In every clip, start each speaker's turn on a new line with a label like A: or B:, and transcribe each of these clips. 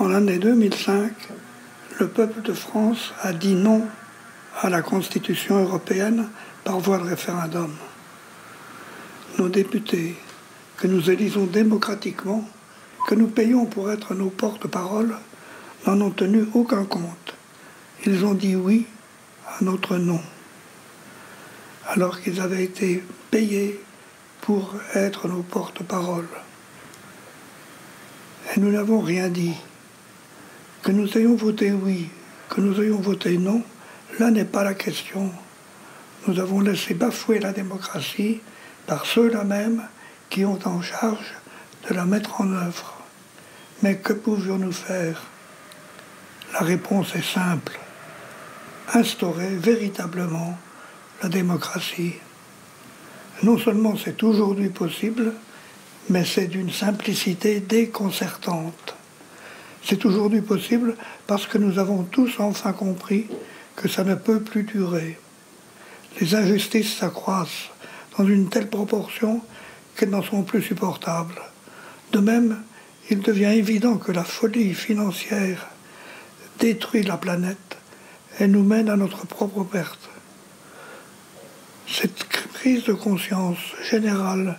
A: En l'année 2005, le peuple de France a dit non à la Constitution européenne par voie de référendum. Nos députés, que nous élisons démocratiquement, que nous payons pour être nos porte-parole, n'en ont tenu aucun compte. Ils ont dit oui à notre non, alors qu'ils avaient été payés pour être nos porte-parole. Et nous n'avons rien dit. Que nous ayons voté oui, que nous ayons voté non, là n'est pas la question. Nous avons laissé bafouer la démocratie par ceux-là même qui ont en charge de la mettre en œuvre. Mais que pouvions-nous faire? La réponse est simple. Instaurer véritablement la démocratie. Non seulement c'est aujourd'hui possible, mais c'est d'une simplicité déconcertante. C'est aujourd'hui possible parce que nous avons tous enfin compris que ça ne peut plus durer. Les injustices s'accroissent dans une telle proportion qu'elles n'en sont plus supportables. De même, il devient évident que la folie financière détruit la planète et nous mène à notre propre perte. Cette prise de conscience générale,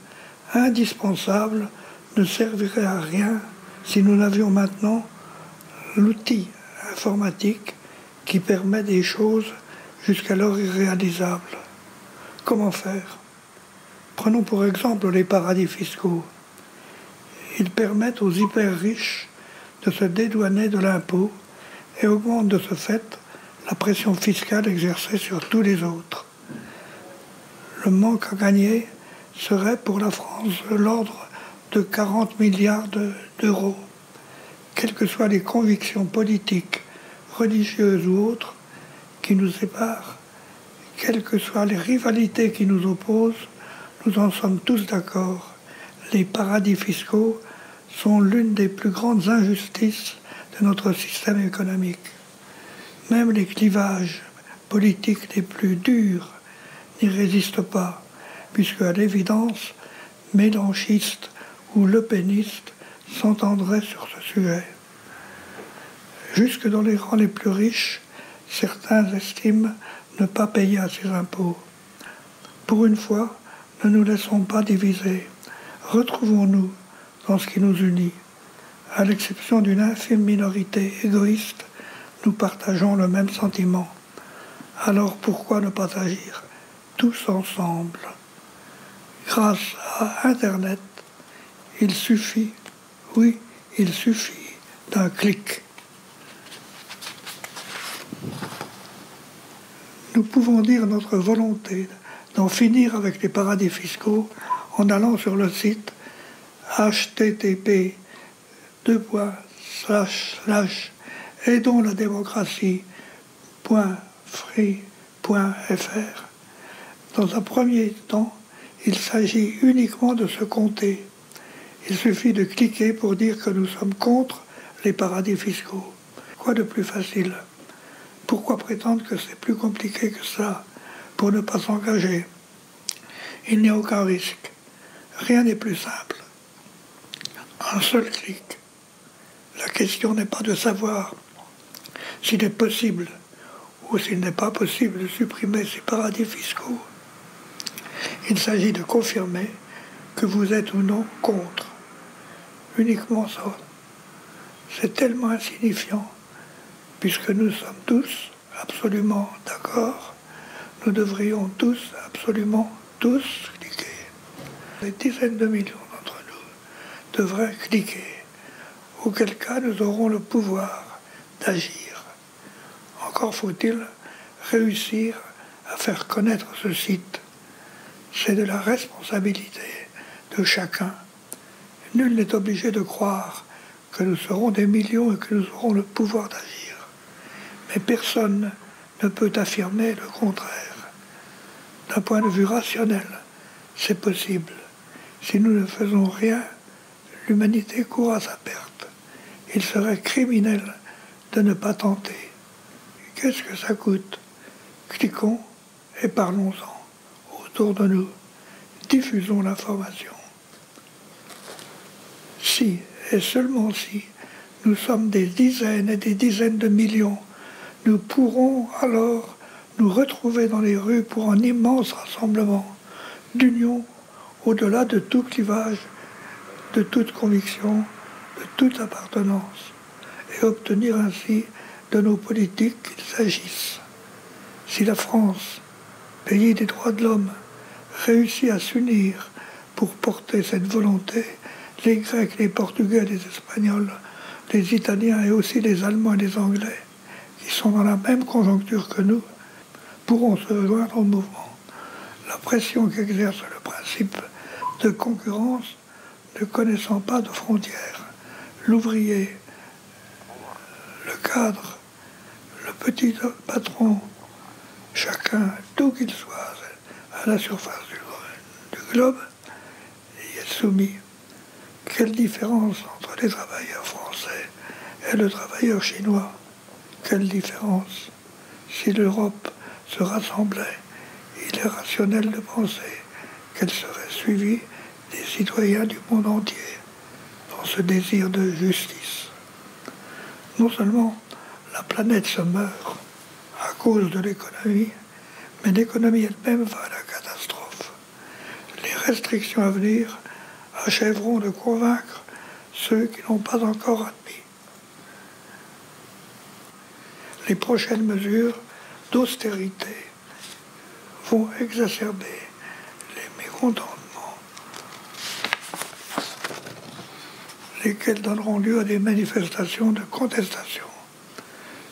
A: indispensable, ne servirait à rien si nous n'avions maintenant l'outil informatique qui permet des choses jusqu'alors irréalisables. Comment faire? Prenons pour exemple les paradis fiscaux. Ils permettent aux hyper riches de se dédouaner de l'impôt et augmentent de ce fait la pression fiscale exercée sur tous les autres. Le manque à gagner serait pour la France de l'ordre de 40 milliards d'euros. Quelles que soient les convictions politiques, religieuses ou autres qui nous séparent, quelles que soient les rivalités qui nous opposent, nous en sommes tous d'accord. Les paradis fiscaux sont l'une des plus grandes injustices de notre système économique. Même les clivages politiques les plus durs n'y résistent pas, puisque à l'évidence, mélenchistes ou lepénistes s'entendraient sur ce sujet. Jusque dans les rangs les plus riches, certains estiment ne pas payer assez d'impôts. Pour une fois, ne nous laissons pas diviser. Retrouvons-nous dans ce qui nous unit. À l'exception d'une infime minorité égoïste, nous partageons le même sentiment. Alors pourquoi ne pas agir tous ensemble? Grâce à Internet, il suffit, oui, il suffit d'un clic. Nous pouvons dire notre volonté d'en finir avec les paradis fiscaux en allant sur le site http://aidonsladémocratie.free.fr. Dans un premier temps, il s'agit uniquement de se compter. Il suffit de cliquer pour dire que nous sommes contre les paradis fiscaux. Quoi de plus facile? Pourquoi prétendre que c'est plus compliqué que ça pour ne pas s'engager? Il n'y a aucun risque. Rien n'est plus simple. Un seul clic. La question n'est pas de savoir s'il est possible ou s'il n'est pas possible de supprimer ces paradis fiscaux. Il s'agit de confirmer que vous êtes ou non contre. Uniquement ça. C'est tellement insignifiant, puisque nous sommes tous absolument d'accord. Nous devrions tous, absolument tous, cliquer. Des dizaines de millions d'entre nous devraient cliquer, auquel cas nous aurons le pouvoir d'agir. Encore faut-il réussir à faire connaître ce site. C'est de la responsabilité de chacun. Nul n'est obligé de croire que nous serons des millions et que nous aurons le pouvoir d'agir. Mais personne ne peut affirmer le contraire. D'un point de vue rationnel, c'est possible. Si nous ne faisons rien, l'humanité court à sa perte. Il serait criminel de ne pas tenter. Qu'est-ce que ça coûte? Cliquons et parlons-en autour de nous. Diffusons l'information. Si, et seulement si, nous sommes des dizaines et des dizaines de millions. Nous pourrons alors nous retrouver dans les rues pour un immense rassemblement d'union au-delà de tout clivage, de toute conviction, de toute appartenance, et obtenir ainsi de nos politiques qu'ils s'agissent. Si la France, pays des droits de l'homme, réussit à s'unir pour porter cette volonté, les Grecs, les Portugais, les Espagnols, les Italiens et aussi les Allemands et les Anglais, qui sont dans la même conjoncture que nous, pourront se joindre au mouvement. La pression qu'exerce le principe de concurrence ne connaissant pas de frontières, l'ouvrier, le cadre, le petit patron, chacun, d'où qu'il soit, à la surface du globe, y est soumis. Quelle différence entre les travailleurs français et le travailleur chinois? Quelle différence? Si l'Europe se rassemblait, il est rationnel de penser qu'elle serait suivie des citoyens du monde entier dans ce désir de justice. Non seulement la planète se meurt à cause de l'économie, mais l'économie elle-même va à la catastrophe. Les restrictions à venir achèveront de convaincre ceux qui n'ont pas encore admis. Les prochaines mesures d'austérité vont exacerber les mécontentements, lesquels donneront lieu à des manifestations de contestation.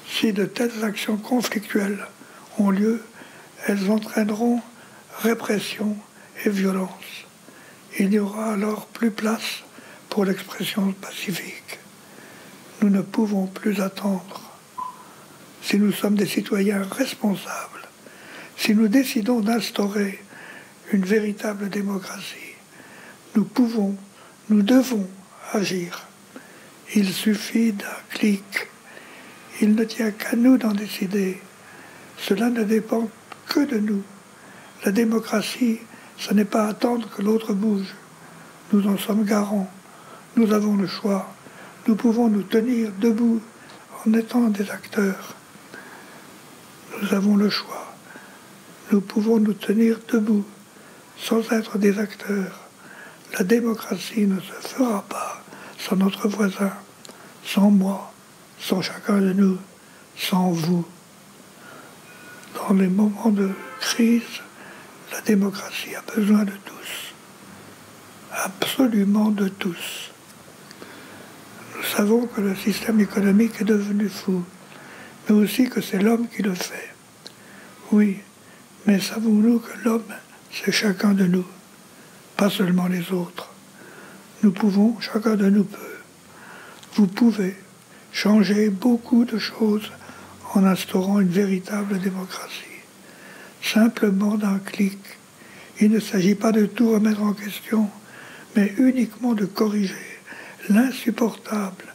A: Si de telles actions conflictuelles ont lieu, elles entraîneront répression et violence. Il n'y aura alors plus place pour l'expression pacifique. Nous ne pouvons plus attendre. Si nous sommes des citoyens responsables, si nous décidons d'instaurer une véritable démocratie, nous pouvons, nous devons agir. Il suffit d'un clic. Il ne tient qu'à nous d'en décider. Cela ne dépend que de nous. La démocratie, ce n'est pas attendre que l'autre bouge. Nous en sommes garants. Nous avons le choix. Nous pouvons nous tenir debout en étant des acteurs. Nous avons le choix. Nous pouvons nous tenir debout sans être des acteurs. La démocratie ne se fera pas sans notre voisin, sans moi, sans chacun de nous, sans vous. Dans les moments de crise, la démocratie a besoin de tous, absolument de tous. Nous savons que le système économique est devenu fou, mais aussi que c'est l'homme qui le fait. Oui, mais savons-nous que l'homme, c'est chacun de nous, pas seulement les autres. Nous pouvons, chacun de nous peut. Vous pouvez changer beaucoup de choses en instaurant une véritable démocratie. Simplement d'un clic. Il ne s'agit pas de tout remettre en question, mais uniquement de corriger l'insupportable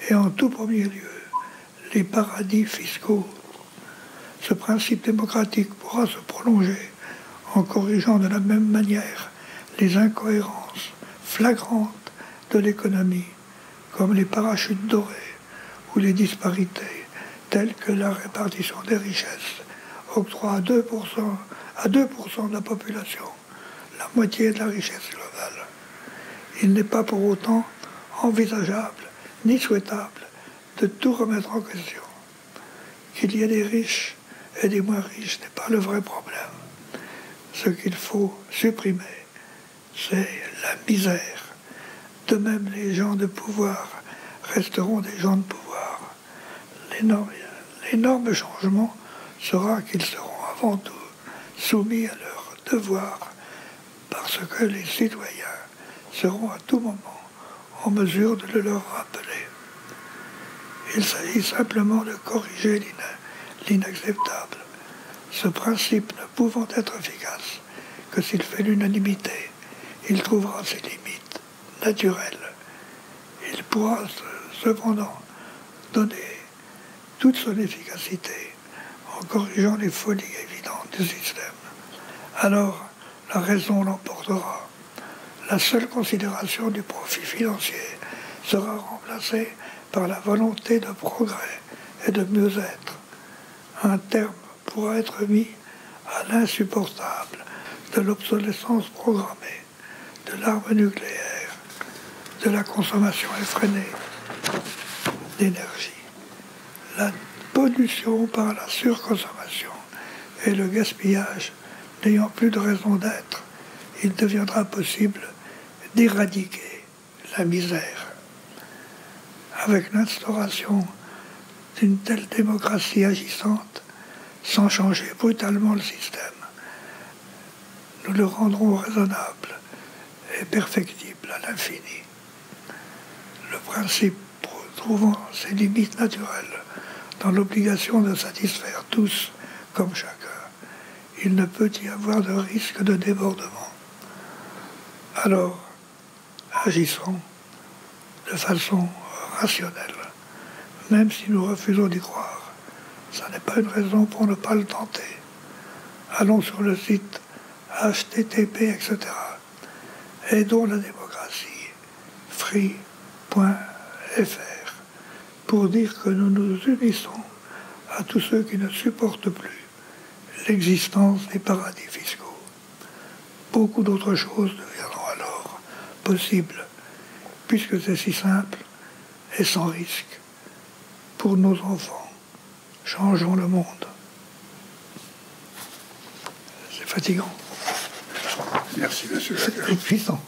A: et en tout premier lieu les paradis fiscaux. Ce principe démocratique pourra se prolonger en corrigeant de la même manière les incohérences flagrantes de l'économie, comme les parachutes dorés ou les disparités, telles que la répartition des richesses octroie à 2% de la population la moitié de la richesse globale. Il n'est pas pour autant envisageable ni souhaitable de tout remettre en question. Qu'il y ait des riches et des moins riches n'est pas le vrai problème. Ce qu'il faut supprimer, c'est la misère. De même, les gens de pouvoir resteront des gens de pouvoir. L'énorme changement sera qu'ils seront avant tout soumis à leurs devoirs, parce que les citoyens seront à tout moment en mesure de le leur rappeler. Il s'agit simplement de corriger l'inacceptable. Ce principe ne pouvant être efficace que s'il fait l'unanimité, il trouvera ses limites naturelles. Il pourra cependant donner toute son efficacité en corrigeant les folies évidentes du système. Alors, la raison l'emportera. La seule considération du profit financier sera remplacée par la volonté de progrès et de mieux-être. Un terme pourra être mis à l'insupportable de l'obsolescence programmée, de l'arme nucléaire, de la consommation effrénée d'énergie. La pollution par la surconsommation et le gaspillage n'ayant plus de raison d'être, il deviendra possible d'éradiquer la misère. Avec l'instauration d'une telle démocratie agissante, sans changer brutalement le système, nous le rendrons raisonnable et perfectible à l'infini. Le principe trouvant ses limites naturelles dans l'obligation de satisfaire tous comme chacun, il ne peut y avoir de risque de débordement. Alors, agissons de façon rationnelle, même si nous refusons d'y croire. Ça n'est pas une raison pour ne pas le tenter. Allons sur le site http, etc. Aidons la démocratie, free.fr, pour dire que nous nous unissons à tous ceux qui ne supportent plus l'existence des paradis fiscaux. Beaucoup d'autres choses deviendront alors possibles, puisque c'est si simple et sans risque. Pour nos enfants, changeons le monde. C'est fatigant.
B: Merci, monsieur.
A: C'est puissant.